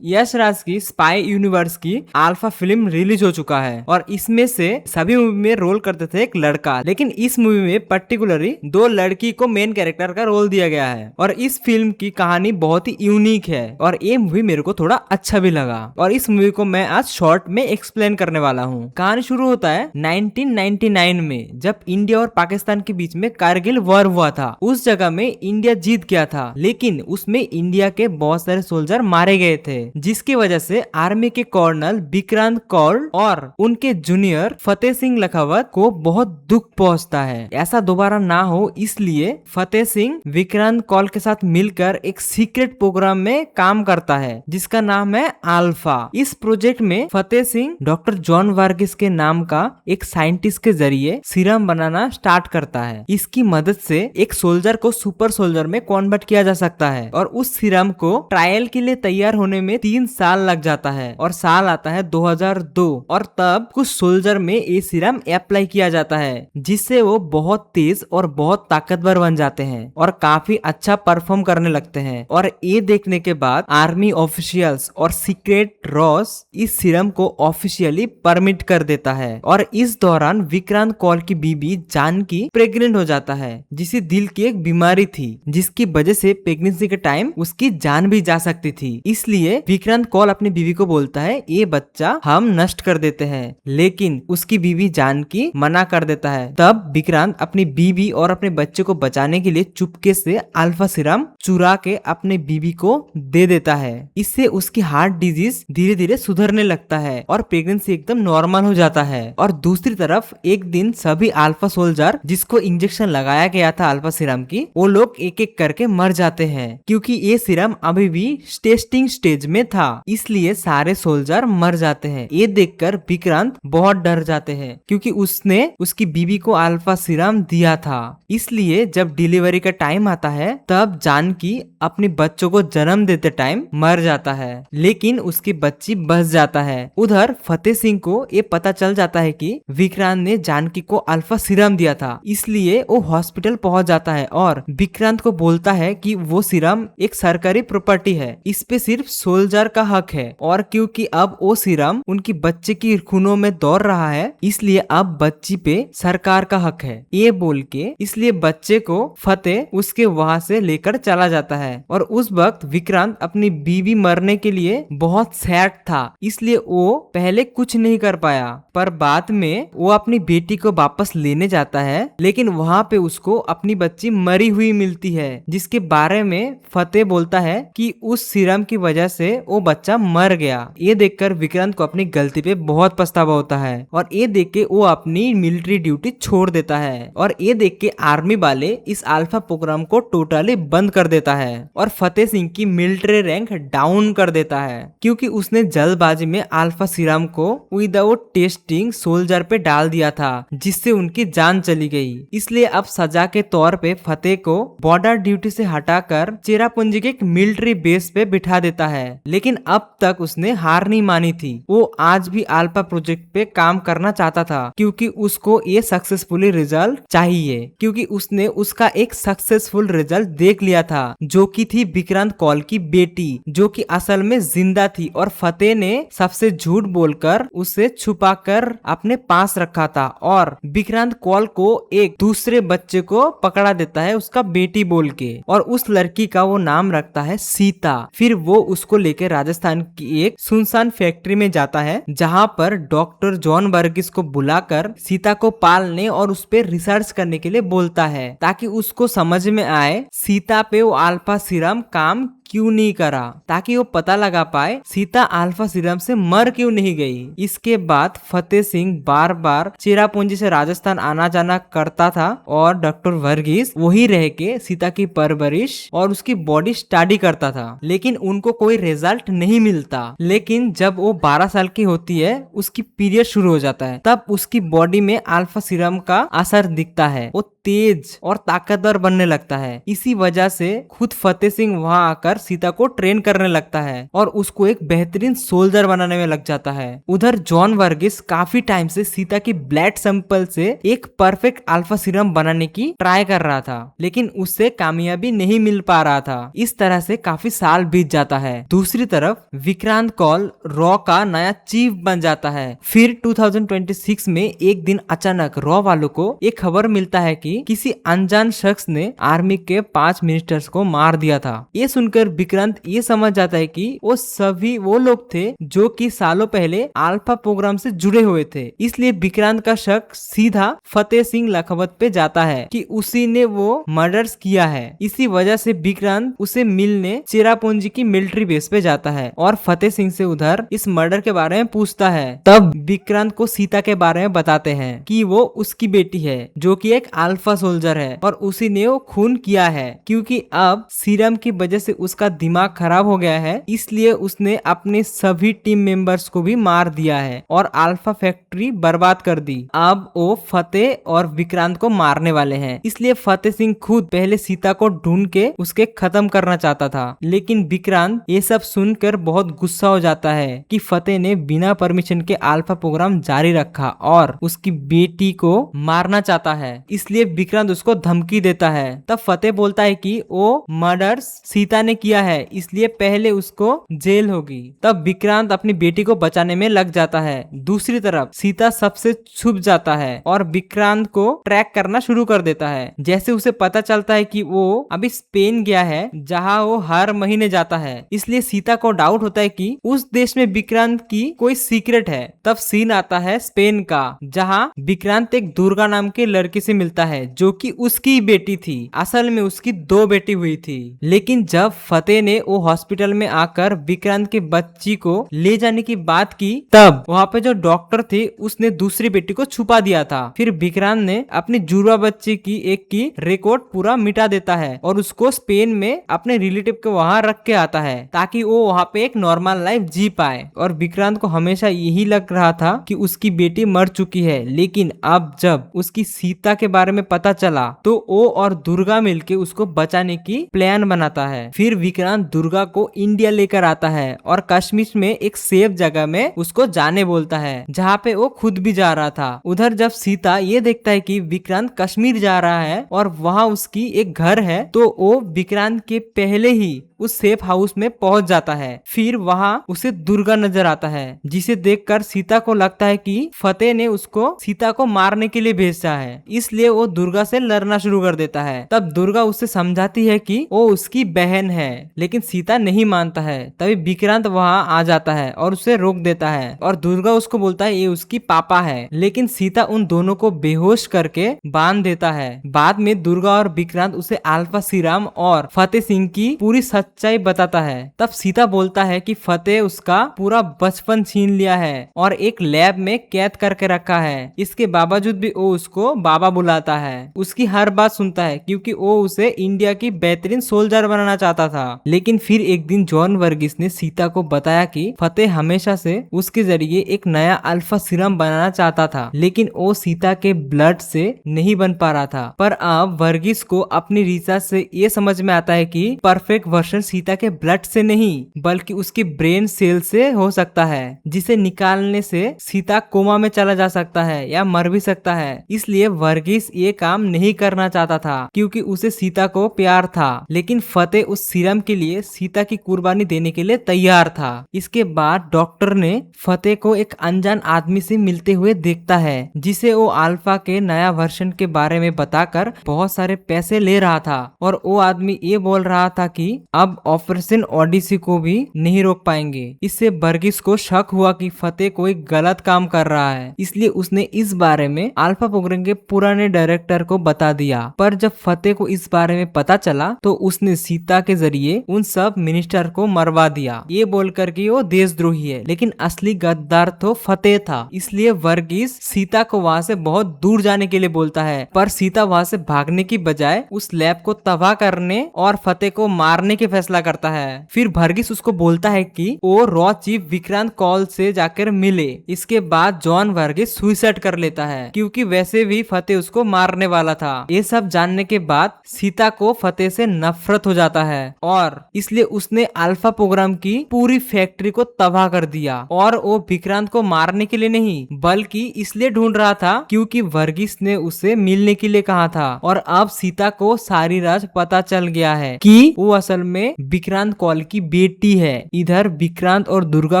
यश राज की spy universe की alpha film release हो चुका है और इसमें से सभी मूवी में रोल करते थे एक लड़का, लेकिन इस मूवी में पर्टिकुलरली दो लड़की को मेन कैरेक्टर का रोल दिया गया है। और इस फिल्म की कहानी बहुत ही यूनिक है और ये मूवी मेरे को थोड़ा अच्छा भी लगा और इस मूवी को मैं आज शॉर्ट में एक्सप्लेन करने वाला हूँ। कहानी शुरू होता है 1999 में, जब इंडिया और पाकिस्तान के बीच में कारगिल वॉर हुआ था। उस जगह में इंडिया जीत गया था, लेकिन उसमें इंडिया के बहुत सारे सोल्जर मारे गए थे, जिसकी वजह से आर्मी के कर्नल विक्रांत कौल और उनके जूनियर फतेह सिंह लखावत को बहुत दुख पहुंचता है। ऐसा दोबारा ना हो इसलिए फतेह सिंह विक्रांत कौल के साथ मिलकर एक सीक्रेट प्रोग्राम में काम करता है जिसका नाम है अल्फा। इस प्रोजेक्ट में फतेह सिंह डॉक्टर जॉन वर्गीस के नाम का एक साइंटिस्ट के जरिए सीरम बनाना स्टार्ट करता है। इसकी मदद से एक सोल्जर को सुपर सोल्जर में कन्वर्ट किया जा सकता है और उस सीरम को ट्रायल के लिए तैयार होने में 3 साल लग जाता है और साल आता है 2002 और तब कुछ सोल्जर में ये सीरम अप्लाई किया जाता है जिससे वो बहुत तेज और बहुत ताकतवर बन जाते हैं और काफी अच्छा परफॉर्म करने लगते हैं। और ये देखने के बाद आर्मी ऑफिशियल्स और सीक्रेट रॉस इस सीरम को ऑफिशियली परमिट कर देता है और इस दौरान विक्रांत कौल की बीबी जानकी प्रेग्नेंट हो जाता है, जिसे दिल की एक बीमारी थी जिसकी वजह से प्रेगनेंसी के टाइम उसकी जान भी जा सकती थी। इसलिए विक्रांत कौल अपनी बीवी को बोलता है ये बच्चा हम नष्ट कर देते हैं, लेकिन उसकी बीवी जानकी मना कर देता है। तब विक्रांत अपनी बीवी और अपने बच्चे को बचाने के लिए चुपके से अल्फा सीरम चुरा के अपने बीवी को दे देता है। इससे उसकी हार्ट डिजीज धीरे धीरे सुधरने लगता है और प्रेगनेंसी एकदम नॉर्मल हो जाता है। और दूसरी तरफ एक दिन सभी अल्फा सोल्जर जिसको इंजेक्शन लगाया गया था अल्फा सीरम की, वो लोग एक एक करके मर जाते हैं क्योंकि ये सीरम अभी भी टेस्टिंग स्टेज में था, इसलिए सारे सोल्जर मर जाते हैं। ये देखकर विक्रांत बहुत डर जाते हैं क्योंकि उसने उसकी बीवी को अल्फा सीरम दिया था। इसलिए जब डिलीवरी का टाइम आता है तब जानकी अपने बच्चों को जन्म देते टाइम मर जाता है, लेकिन उसकी बच्ची बच जाता है। उधर फतेह सिंह को ये पता चल जाता है कि विक्रांत ने जानकी को अल्फा सीरम दिया था, इसलिए वो हॉस्पिटल पहुंच जाता है और विक्रांत को बोलता है कि वो सीरम एक सरकारी प्रॉपर्टी है, इस पे सिर्फ सोल्जर का हक है और क्योंकि अब वो सीरम उनकी बच्चे की खूनों में दौड़ रहा है इसलिए अब बच्ची पे सरकार का हक है। ये बोल के इसलिए बच्चे को फतेह उसके वहां से लेकर चला जाता है और उस वक्त विक्रांत अपनी बीवी मरने के लिए बहुत सैड था, इसलिए वो पहले कुछ नहीं कर पाया। पर बाद में वो अपनी बेटी को वापस लेने जाता है, लेकिन वहाँ पे उसको अपनी बच्ची मरी हुई मिलती है जिसके बारे में फतेह बोलता है कि उस सीरम की वजह से वो बच्चा मर गया। ये देखकर विक्रांत को अपनी गलती पे बहुत पछतावा होता है और ये देख के वो अपनी मिलिट्री ड्यूटी छोड़ देता है और ये देख के आर्मी वाले इस अल्फा प्रोग्राम को टोटली बंद कर देता है और फतेह सिंह की मिलिट्री रैंक डाउन कर देता है क्योंकि उसने जल्दबाजी में अल्फा सीरम को विदाउट टेस्टिंग सोल्जर पे डाल दिया था जिससे उनकी जान चली गई। इसलिए अब सजा के तौर पे फतेह को बॉर्डर ड्यूटी से हटाकर चेरापूंजी के एक मिलिट्री बेस पे बिठा देता है, लेकिन अब तक उसने हार नहीं मानी थी। वो आज भी अल्फा प्रोजेक्ट पे काम करना चाहता था क्योंकि उसको ये सक्सेसफुली रिजल्ट चाहिए, क्योंकि उसने उसका एक सक्सेसफुल रिजल्ट देख लिया था जो कि थी विक्रांत कौल की बेटी जो कि असल में जिंदा थी और फतेह ने सबसे झूठ बोलकर उसे छुपाकर अपने पास रखा था और विक्रांत कौल को एक दूसरे बच्चे को पकड़ा देता है उसका बेटी बोल के और उस लड़की का वो नाम रखता है सीता। फिर वो उसको लेकर राजस्थान की एक सुनसान फैक्ट्री में जाता है जहाँ पर डॉक्टर जॉन वर्गीस को बुलाकर सीता को पालने और उस पर रिसर्च करने के लिए बोलता है ताकि उसको समझ में आए सीता पे वो अल्फा सीरम काम क्यों नहीं करा, ताकि वो पता लगा पाए सीता अल्फा सीरम से मर क्यों नहीं गई। इसके बाद फतेह सिंह बार बार चेरापूंजी से राजस्थान आना जाना करता था और डॉक्टर वर्गीस वही रह के सीता की परवरिश और उसकी बॉडी स्टडी करता था, लेकिन उनको कोई रिजल्ट नहीं मिलता। लेकिन जब वो 12 साल की होती है उसकी पीरियड शुरू हो जाता है, तब उसकी बॉडी में अल्फा सीरम का असर दिखता है। वो तेज और ताकतवर बनने लगता है। इसी वजह से खुद फतेह सिंह वहां आकर सीता को ट्रेन करने लगता है और उसको एक बेहतरीन सोल्जर बनाने में लग जाता है। उधर जॉन वर्गीस काफी टाइम से सीता की ब्लड सैंपल से एक परफेक्ट अल्फा सीरम बनाने की ट्राई कर रहा था, लेकिन उससे कामयाबी नहीं मिल पा रहा था। इस तरह से काफी साल बीत जाता है। दूसरी तरफ विक्रांत कौल रॉ का नया चीफ बन जाता है। फिर 2026 में एक दिन अचानक रॉ वालों को एक खबर मिलता है कि किसी अनजान शख्स ने आर्मी के 5 मिनिस्टर्स को मार दिया था। ये सुनकर विक्रांत ये समझ जाता है कि वो सभी वो लोग थे जो कि सालों पहले अल्फा प्रोग्राम से जुड़े हुए थे। इसलिए विक्रांत का शक सीधा फतेह सिंह लखावत पे जाता है कि उसी ने वो मर्डर्स किया है। इसी वजह से विक्रांत उसे मिलने चेरापूंजी की मिलिट्री बेस पे जाता है और फतेह सिंह से उधर इस मर्डर के बारे में पूछता है। तब विक्रांत को सीता के बारे में बताते हैं कि वो उसकी बेटी है जो कि एक अल्फा सोल्जर है और उसी ने वो खून किया है, क्योंकि अब सीरम की वजह से उसका दिमाग खराब हो गया है। इसलिए उसने अपने सभी टीम मेंबर्स को भी मार दिया है और अल्फा फैक्ट्री बर्बाद कर दी। अब वो फतेह और विक्रांत को मारने वाले हैं। इसलिए फतेह सिंह खुद पहले सीता को ढूंढ के उसके खत्म करना चाहता था, लेकिन विक्रांत ये सब सुनकर बहुत गुस्सा हो जाता है कि फतेह ने बिना परमिशन के अल्फा प्रोग्राम जारी रखा और उसकी बेटी को मारना चाहता है। इसलिए विक्रांत उसको धमकी देता है। तब फतेह बोलता है कि वो मर्डर सीता ने किया है, इसलिए पहले उसको जेल होगी। तब विक्रांत अपनी बेटी को बचाने में लग जाता है। दूसरी तरफ सीता सबसे छुप जाता है और विक्रांत को ट्रैक करना शुरू कर देता है। जैसे उसे पता चलता है कि वो अभी स्पेन गया है, जहां वो हर महीने जाता है। इसलिए सीता को डाउट होता है कि उस देश में विक्रांत की कोई सीक्रेट है। तब सीन आता है स्पेन का, जहां विक्रांत एक दुर्गा नाम के लड़की से मिलता है जो कि उसकी बेटी थी। असल में उसकी 2 बेटी हुई थी, लेकिन जब फतेह ने वो हॉस्पिटल में आकर विक्रांत की बच्ची को ले जाने की बात की, तब वहाँ पे जो डॉक्टर थे उसने दूसरी बेटी को छुपा दिया था। फिर विक्रांत ने अपनी जुड़वा बच्ची की एक की रिकॉर्ड पूरा मिटा देता है और उसको स्पेन में अपने रिलेटिव के वहाँ रख के आता है ताकि वो वहाँ पे एक नॉर्मल लाइफ जी पाए। और विक्रांत को हमेशा यही लग रहा था कि उसकी बेटी मर चुकी है, लेकिन अब जब उसकी सीता के बारे में पता चला तो वो और दुर्गा मिलके उसको बचाने की प्लान बनाता है। फिर विक्रांत दुर्गा को इंडिया लेकर आता है और कश्मीर में एक सेफ जगह में उसको जाने बोलता है, जहाँ पे वो खुद भी जा रहा था। उधर जब सीता ये देखता है कि विक्रांत कश्मीर जा रहा है और वहाँ उसकी एक घर है, तो वो विक्रांत के पहले ही उस सेफ हाउस में पहुंच जाता है। फिर वहाँ उसे दुर्गा नजर आता है, जिसे देखकर सीता को लगता है कि फतेह ने उसको सीता को मारने के लिए भेजा है। इसलिए वो दुर्गा से लड़ना शुरू कर देता है। तब दुर्गा उससे समझाती है कि वो उसकी बहन है, लेकिन सीता नहीं मानता है। तभी विक्रांत वहाँ आ जाता है और उसे रोक देता है और दुर्गा उसको बोलता है ये उसकी पापा है, लेकिन सीता उन दोनों को बेहोश करके बांध देता है। बाद में दुर्गा और विक्रांत उसे अल्फा सीरम और फतेह सिंह की पूरी सच्चाई बताता है। तब सीता बोलता है कि फतेह उसका पूरा बचपन छीन लिया है और एक लैब में कैद करके रखा है। इसके बावजूद भी वो उसको बाबा बुलाता है, उसकी हर बात सुनता है, क्योंकि वो उसे इंडिया की बेहतरीन सोल्जर बनाना चाहता था। लेकिन फिर एक दिन जॉन वर्गीस ने सीता को बताया कि फतेह हमेशा से उसके जरिए एक नया अल्फा सीरम बनाना चाहता था, लेकिन वो सीता के ब्लड से नहीं बन पा रहा था। पर अब वर्गीस को अपनी रिसर्च से ये समझ में आता है कि परफेक्ट वर्जन सीता के ब्लड से नहीं बल्कि उसके ब्रेन सेल से हो सकता है, जिसे निकालने से सीता कोमा में चला जा सकता है या मर भी सकता है। इसलिए वर्गीस ये काम नहीं करना चाहता था, क्योंकि उसे सीता को प्यार था, लेकिन फतेह उस सीरम के लिए सीता की कुर्बानी देने के लिए तैयार था। इसके बाद डॉक्टर ने फतेह को एक अनजान आदमी से मिलते हुए देखता है, जिसे वो अल्फा के नया वर्जन के बारे में बताकर बहुत सारे पैसे ले रहा था। और वो आदमी ये बोल रहा था कि अब ऑपरेशन ओडिसी को भी नहीं रोक पाएंगे। इससे वर्गीस को शक हुआ कि फतेह कोई गलत काम कर रहा है, इसलिए उसने इस बारे में अल्फा प्रोग्राम के पुराने डायरेक्टर को बता दिया। पर जब फतेह को इस बारे में पता चला तो उसने सीता के जरिए उन सब मिनिस्टर को मरवा दिया, ये बोलकर कि वो देशद्रोही है, लेकिन असली गद्दार तो फतेह था। इसलिए वर्गीस सीता को वहाँ से बहुत दूर जाने के लिए बोलता है, पर सीता वहाँ से भागने की बजाय उस लैब को तबाह करने और फतेह को मारने के फैसला करता है। फिर वर्गीस उसको बोलता है कि वो रॉ चीफ विक्रांत कॉल से जाकर मिले। इसके बाद जॉन वर्गीस सुसाइड कर लेता है क्योंकि वैसे भी फतेह उसको मारने वाला था। ये सब जानने के बाद सीता को फतेह से नफरत हो जाता है और इसलिए उसने अल्फा प्रोग्राम की पूरी फैक्ट्री को तबाह कर दिया। और वो विक्रांत को मारने के लिए नहीं बल्कि इसलिए ढूंढ रहा था क्योंकि वर्गीस ने उसे मिलने के लिए कहा था। और अब सीता को सारी राज पता चल गया है कि वो असल में विक्रांत कॉल की बेटी है। इधर विक्रांत और दुर्गा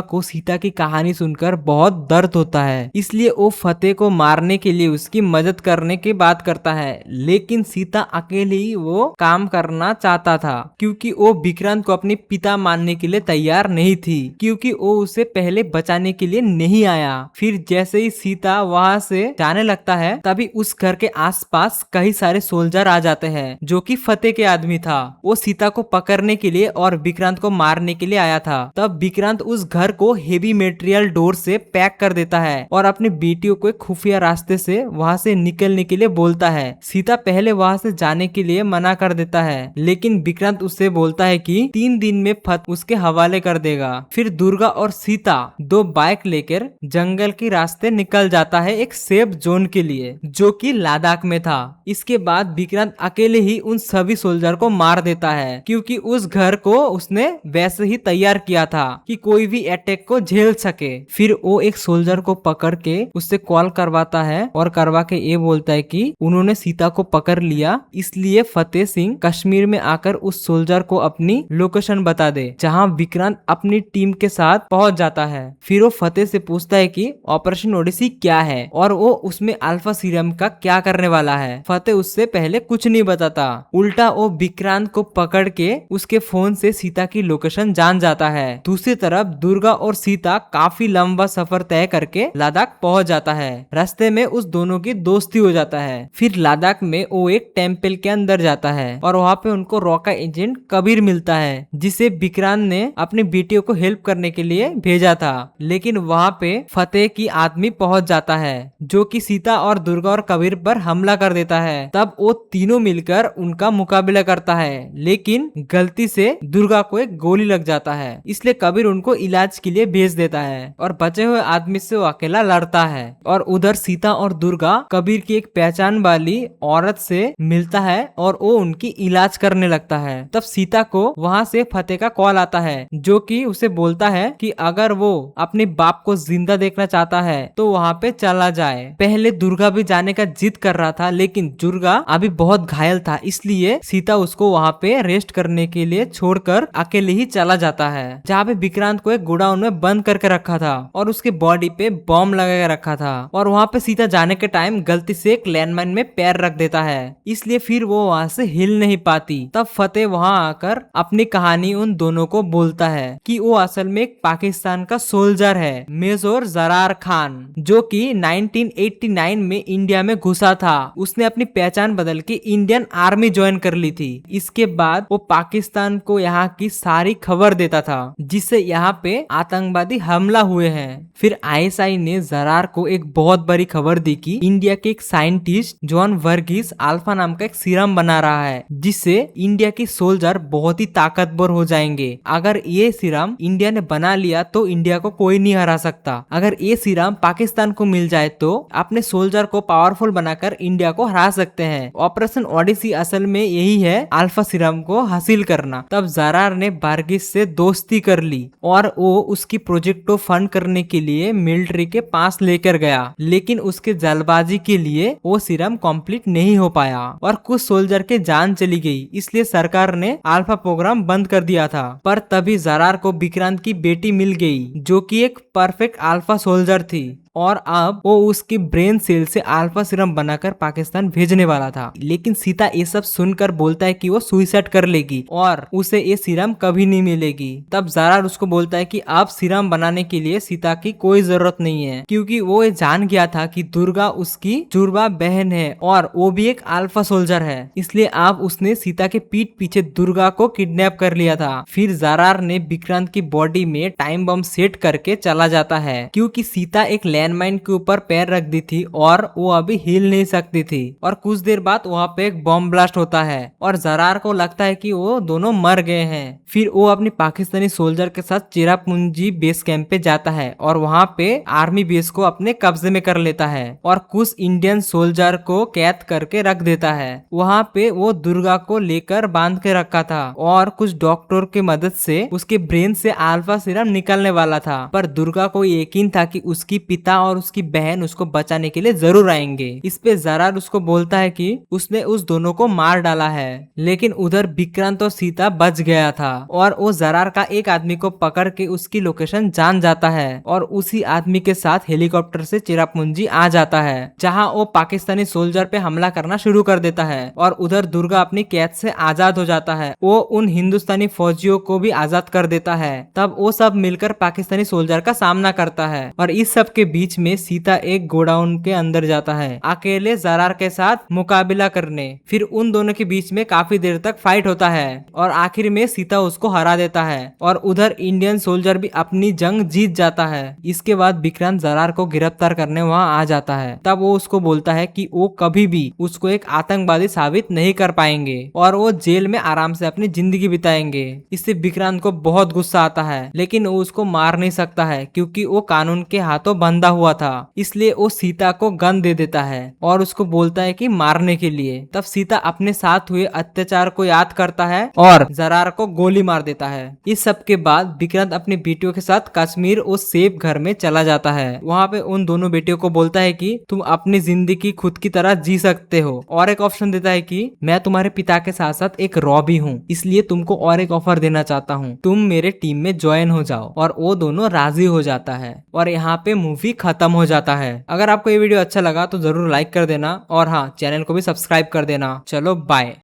को सीता की कहानी सुनकर बहुत दर्द होता है, इसलिए वो फतेह को मारने के लिए उसकी मदद करने की बात करता है। लेकिन सीता अकेले ही वो काम करना चाहता था क्योंकि वो विक्रांत को अपने पिता मानने के लिए तैयार नहीं थी, क्योंकि वो उसे पहले बचाने के लिए नहीं आया। फिर जैसे ही सीता वहाँ से जाने लगता है तभी उस घर के आसपास कई सारे सोल्जर आ जाते हैं जो कि फतेह के आदमी था। वो सीता को पकड़ने के लिए और विक्रांत को मारने के लिए आया था। तब विक्रांत उस घर को हेवी मटेरियल डोर से पैक कर देता है और अपनी बेटियों को एक खुफिया रास्ते से वहाँ से निकलने के लिए बोलता है। सीता पहले वहाँ से जाने के लिए मना कर देता है, लेकिन विक्रांत उससे बोलता है कि 3 दिन में फतेह उसके हवाले कर देगा। फिर दुर्गा और सीता 2 बाइक लेकर जंगल के रास्ते निकल जाता है एक सेफ जोन के लिए जो कि लद्दाख में था। इसके बाद विक्रांत अकेले ही उन सभी सोल्जर को मार देता है क्योंकि उस घर को उसने वैसे ही तैयार किया था कि कोई भी अटैक को झेल सके। फिर वो एक सोल्जर को पकड़ के उससे कॉल करवाता है और करवा के ये बोलता है कि उन्होंने सीता को पकड़ लिया, इसलिए फतेह सिंह कश्मीर में आकर उस सोल्जर को अपनी लोकेशन बता दे, जहां विक्रांत अपनी टीम के साथ पहुंच जाता है। फिर वो फतेह से पूछता है कि ऑपरेशन ओडिसी क्या है और वो उसमें अल्फा सीरम का क्या करने वाला है। फतेह उससे पहले कुछ नहीं बताता, उल्टा वो विक्रांत को पकड़ के उसके फोन से सीता की लोकेशन जान जाता है। दूसरी तरफ दुर्गा और सीता काफी लंबा सफर तय करके लद्दाख पहुंच जाता है। रास्ते में उस दोनों की दोस्ती हो जाता है। फिर लद्दाख में वो एक टेम्पल के अंदर जाता है और वहाँ पे उनको रॉ का एजेंट कबीर मिलता है जिसे विक्रांत ने अपनी बेटियों को हेल्प करने के लिए भेजा था। लेकिन वहाँ पे फतेह की आदमी पहुंच जाता है जो कि सीता और दुर्गा और कबीर पर हमला कर देता है। तब वो तीनों मिलकर उनका मुकाबला करता है, लेकिन गलती से दुर्गा को एक गोली लग जाता है, इसलिए कबीर उनको इलाज के लिए भेज देता है और बचे हुए आदमी से वो अकेला लड़ता है। और उधर सीता और दुर्गा कबीर की एक पहचान वाली औरत से मिलता है और वो उनकी इलाज करने लगता है। तब सीता को वहाँ से फतेह का कॉल आता है जो कि उसे बोलता है कि अगर वो अपने बाप को जिंदा देखना चाहता है तो वहाँ पे चला जाए। पहले दुर्गा भी जाने का जिद कर रहा था, लेकिन दुर्गा अभी बहुत घायल था, इसलिए सीता उसको वहाँ पे रेस्ट करने के लिए छोड़कर अकेले ही चला जाता है, जहाँ पे विक्रांत को एक गोडाउन में बंद करके रखा था और उसके बॉडी पे बॉम्ब लगा के रखा था। और वहाँ पे सीता जाने के टाइम गलती से एक लैंडमाइन में पैर रख देता है, इसलिए फिर वो वहाँ से हिल नहीं पाती। तब फतेह वहाँ आकर अपनी कहानी उन दोनों को बोलता है कि वो असल में एक पाकिस्तान का सोल्जर है, मेजर जरार खान, जो कि 1989 में इंडिया में घुसा था। उसने अपनी पहचान बदल के इंडियन आर्मी ज्वाइन कर ली थी। इसके बाद वो पाकिस्तान को यहाँ की सारी खबर देता था जिससे यहाँ पे आतंकवादी हमला हुए हैं। फिर आईएसआई ने जरार को एक बहुत बड़ी खबर दी कि इंडिया के एक साइंटिस्ट जॉन वर्गीस अल्फा नाम का एक सीरम बना रहा है जिससे इंडिया के सोल्जर बहुत ही ताकतवर हो जाएंगे। अगर ये सीरम इंडिया ने बना लिया तो इंडिया को कोई नहीं हरा सकता। अगर ये सीरम पाकिस्तान को मिल जाए तो अपने सोल्जर को पावरफुल बनाकर इंडिया को हरा सकते हैं। ऑपरेशन ओडिसी असल में यही है, अल्फा सीरम को हासिल करना। तब जरार ने वर्गीस से दोस्ती कर ली और वो उसकी प्रोजेक्ट को फंड करने के लिए मिलिट्री के पास लेकर गया, लेकिन उसके जल्दबाजी के लिए वो सीरम कंप्लीट नहीं हो पाया और कुछ सोल्जर के जान चली गई, इसलिए सरकार ने अल्फा प्रोग्राम बंद कर दिया था। पर तभी जरार को विक्रांत की बेटी मिल गई जो कि एक परफेक्ट अल्फा सोल्जर थी और अब वो उसकी ब्रेन सेल से अल्फा सीरम बनाकर पाकिस्तान भेजने वाला था। लेकिन सीता ये सब सुनकर बोलता है कि वो सुसाइड कर लेगी और उसे ये सीरम कभी नहीं मिलेगी। तब जरार उसको बोलता है कि अब सीरम बनाने के लिए सीता की कोई जरूरत नहीं है, क्योंकि वो ये जान गया था कि दुर्गा उसकी जुड़वा बहन है और वो भी एक अल्फा सोल्जर है, इसलिए अब उसने सीता के पीठ पीछे दुर्गा को किडनैप कर लिया था। फिर जरार ने विक्रांत की बॉडी में टाइम बम सेट करके चला जाता है, क्योंकि सीता एक लैंडमाइन के ऊपर पैर रख दी थी और वो अभी हिल नहीं सकती थी। और कुछ देर बाद वहाँ पे एक बॉम्ब ब्लास्ट होता है और जरार को लगता है कि वो दोनों मर गए हैं। फिर वो अपनी पाकिस्तानी सोल्जर के साथ चेरापूंजी बेस कैंप पे जाता है और वहाँ पे आर्मी बेस को अपने कब्जे में कर लेता है और कुछ इंडियन सोल्जर को कैद करके रख देता है। वहाँ पे वो दुर्गा को लेकर बांध के रखा था और कुछ डॉक्टर की मदद से उसके ब्रेन से अल्फा सीरम निकलने वाला था, पर दुर्गा को यकीन था कि उसकी पिता और उसकी बहन उसको बचाने के लिए जरूर आएंगे। इस पे जरार उसको बोलता है कि उसने उस दोनों को मार डाला है, लेकिन उधर विक्रांत और सीता बच गया था और वो जरार का एक आदमी को पकड़ के उसकी लोकेशन जान जाता है और उसी आदमी के साथ हेलीकॉप्टर से चेरापूंजी आ जाता है, जहां वो पाकिस्तानी सोल्जर पे हमला करना शुरू कर देता है और उधर दुर्गा अपनी कैद से आजाद हो जाता है। वो उन हिंदुस्तानी फौजियों को भी आजाद कर देता है। तब वो सब मिलकर पाकिस्तानी सोल्जर का सामना करता है और इस सब के बीच में सीता एक गोडाउन के अंदर जाता है अकेले जरार के साथ मुकाबला करने। फिर उन दोनों के बीच में काफी देर तक फाइट होता है और आखिर में सीता उसको हरा देता है और उधर इंडियन सोल्जर भी अपनी जंग जीत जाता है। इसके बाद विक्रांत जरार को गिरफ्तार करने वहाँ आ जाता है। तब वो उसको बोलता है कि वो कभी भी उसको एक आतंकवादी साबित नहीं कर पाएंगे और वो जेल में आराम से अपनी जिंदगी बिताएंगे। इससे विक्रांत को बहुत गुस्सा आता है, लेकिन वो उसको मार नहीं सकता है क्योंकि वो कानून के हाथों बंधा हुआ था। इसलिए वो सीता को गन दे देता है और उसको बोलता है कि मारने के लिए। तब सीता अपने साथ हुए अत्याचार को याद करता है और जरार को गोली मार देता है। इस सब के बाद विक्रांत अपनी बेटियों के साथ कश्मीर उस सेफ घर में चला जाता है। वहाँ पे उन दोनों बेटियों को बोलता है कि तुम अपनी जिंदगी खुद की तरह जी सकते हो और एक ऑप्शन देता है कि मैं तुम्हारे पिता के साथ साथ एक रॉबी हूँ, इसलिए तुमको और एक ऑफर देना चाहता हूँ, तुम मेरे टीम में ज्वाइन हो जाओ। और वो दोनों राजी हो जाता है और यहाँ पे मूवी खत्म हो जाता है। अगर आपको ये वीडियो अच्छा लगा तो जरूर लाइक कर देना और हाँ, चैनल को भी सब्सक्राइब कर देना। चलो बाय।